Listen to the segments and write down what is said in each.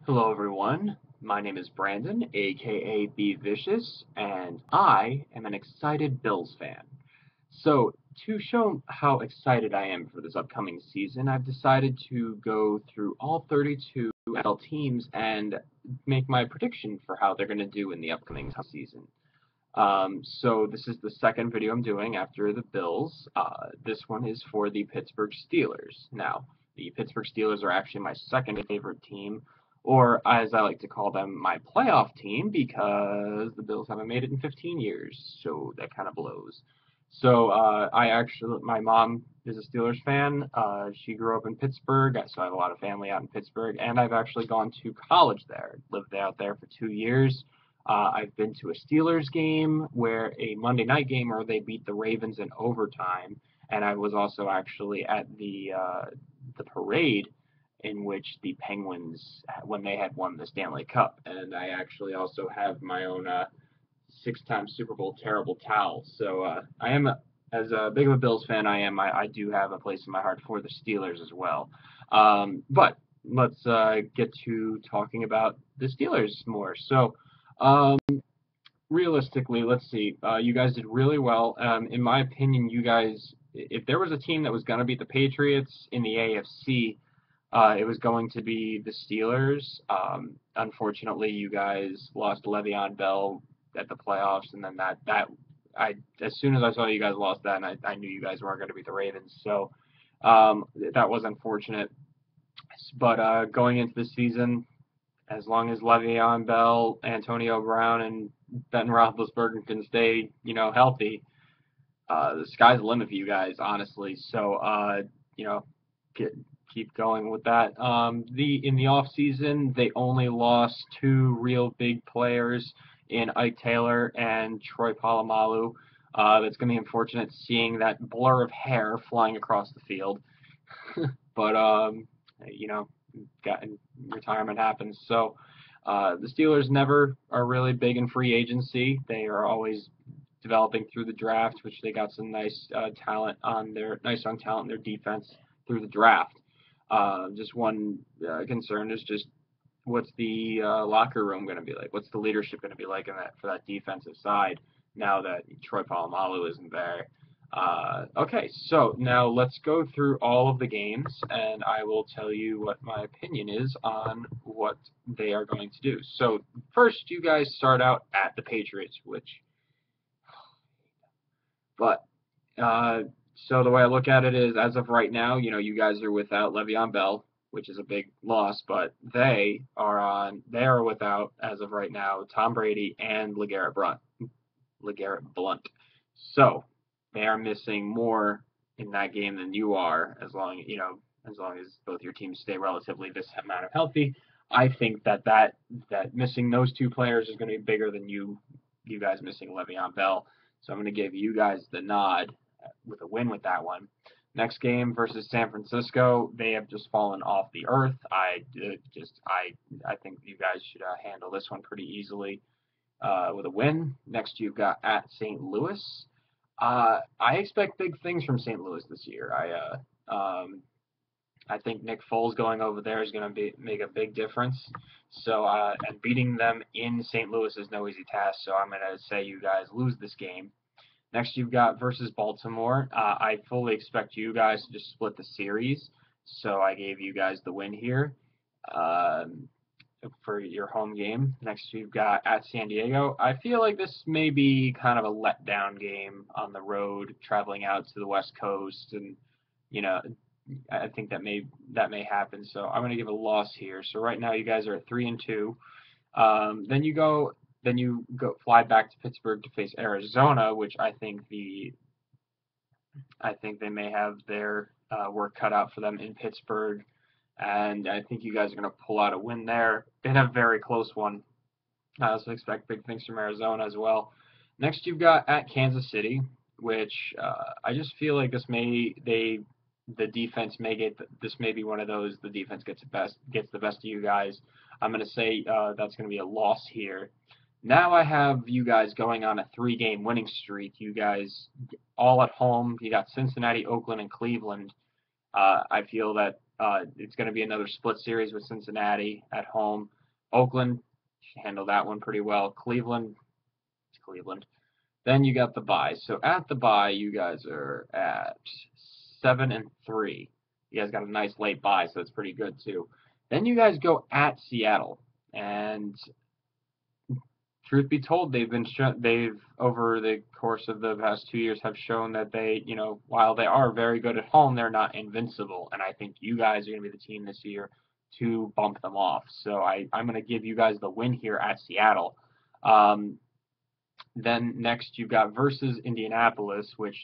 Hello everyone, my name is Brandon, aka Be Vicious, and I am an excited Bills fan. So, to show how excited I am for this upcoming season, I've decided to go through all 32 NFL teams and make my prediction for how they're going to do in the upcoming season. So this is the second video I'm doing after the Bills. This one is for the Pittsburgh Steelers. Now, the Pittsburgh Steelers are actually my second favorite team, or as I like to call them, my playoff team, because the Bills haven't made it in 15 years, so that kind of blows. So my mom is a Steelers fan. She grew up in Pittsburgh, so I have a lot of family out in Pittsburgh, and I've actually gone to college there. Lived out there for 2 years. I've been to a Steelers game where a Monday night game where they beat the Ravens in overtime, and I was also actually at the parade in which the Penguins when they had won the Stanley Cup, and I actually also have my own six-time Super Bowl terrible towel. So I am as big of a Bills fan I do have a place in my heart for the Steelers as well. But let's get to talking about the Steelers more. So. Um, Realistically, let's see. You guys did really well. In my opinion, you guys, if there was a team that was going to beat the Patriots in the AFC, it was going to be the Steelers. Unfortunately, you guys lost Le'Veon Bell at the playoffs, and then as soon as I saw you guys lost that, and I knew you guys weren't going to beat the Ravens, so that was unfortunate. But going into the season, as long as Le'Veon Bell, Antonio Brown, and Ben Roethlisberger can stay, healthy, the sky's the limit for you guys, honestly. So, you know, get, keep going with that. In the off season, they only lost two real big players in Ike Taylor and Troy Polamalu. That's going to be unfortunate seeing that blur of hair flying across the field. But you know, got retirement happens. So the Steelers never are really big in free agency. They are always developing through the draft, which they got some nice nice young talent in their defense through the draft. Just one concern is just what's the locker room going to be like? What's the leadership going to be like in that for that defensive side now that Troy Polamalu isn't there? Okay, so now let's go through all of the games, and I will tell you what my opinion is on what they are going to do. So first, you guys start out at the Patriots, but so the way I look at it is, as of right now, you guys are without Le'Veon Bell, which is a big loss, but they are without, as of right now, Tom Brady and LeGarrette Blunt. So they are missing more in that game than you are, as long as both your teams stay relatively this amount of healthy. I think that missing those two players is going to be bigger than you guys missing Le'Veon Bell. So I'm going to give you guys the nod with a win with that one. Next game versus San Francisco, they have just fallen off the earth. I think you guys should handle this one pretty easily with a win. Next, you've got at St. Louis. I expect big things from St. Louis this year. I think Nick Foles going over there is going to make a big difference. So and beating them in St. Louis is no easy task. So I'm going to say you guys lose this game. Next, you've got versus Baltimore. I fully expect you guys to just split the series. So I gave you guys the win here. For your home game. Next, you've got at San Diego. I feel like this may be kind of a letdown game on the road, traveling out to the West Coast, and you know, I think that may happen. So I'm going to give a loss here. So right now, you guys are at 3-2. Then you go fly back to Pittsburgh to face Arizona, which I think they may have their work cut out for them in Pittsburgh. And I think you guys are going to pull out a win there. In a very close one. I also expect big things from Arizona as well. Next, you've got at Kansas City, which I just feel like the defense this may be one of those the defense gets the best of you guys. I'm going to say that's going to be a loss here. Now I have you guys going on a 3-game winning streak. You guys all at home. You got Cincinnati, Oakland, and Cleveland. I feel that It's going to be another split series with Cincinnati at home. Oakland handled that one pretty well. Cleveland, it's Cleveland. Then you got the bye. So at the bye, you guys are at 7-3. You guys got a nice late bye, so that's pretty good too. Then you guys go at Seattle, and truth be told, they've over the course of the past 2 years have shown that they, while they are very good at home, they're not invincible. And I think you guys are going to be the team this year to bump them off. So I'm going to give you guys the win here at Seattle. Then next you've got versus Indianapolis, which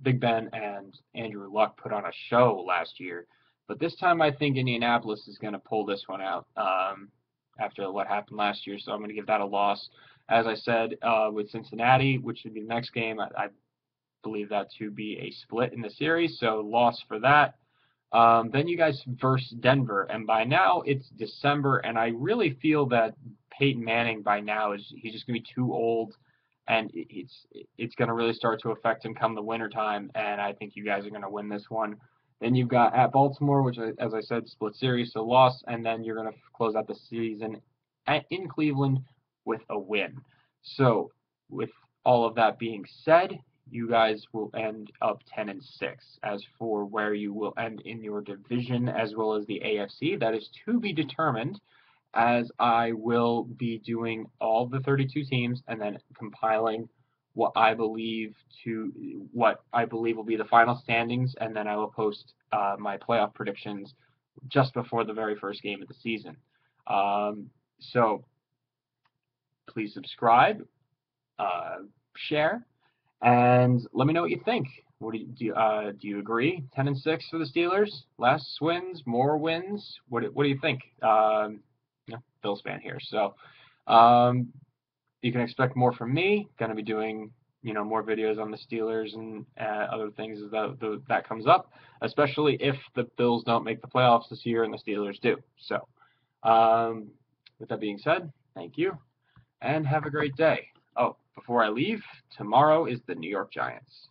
Big Ben and Andrew Luck put on a show last year. But this time I think Indianapolis is going to pull this one out after what happened last year. So I'm going to give that a loss. As I said, with Cincinnati, which would be the next game, I believe that to be a split in the series. So loss for that. Then you guys versus Denver, and by now it's December, and I really feel that Peyton Manning by now he's just gonna be too old, and it's gonna really start to affect him come the winter time, and I think you guys are gonna win this one. Then you've got at Baltimore, which, as I said, split series, so loss, and then you're gonna close out the season in Cleveland with a win. So with all of that being said, you guys will end up 10-6. As for where you will end in your division as well as the AFC, that is to be determined, as I will be doing all the 32 teams and then compiling what I believe will be the final standings, and then I will post my playoff predictions just before the very first game of the season. So please subscribe, share, and let me know what you think. What do you agree? 10-6 for the Steelers? Less wins, more wins? What do you think? Bills fan here, so you can expect more from me. Going to be doing more videos on the Steelers and other things as that comes up, especially if the Bills don't make the playoffs this year and the Steelers do. So with that being said, thank you and have a great day. Oh, before I leave, tomorrow is the New York Giants.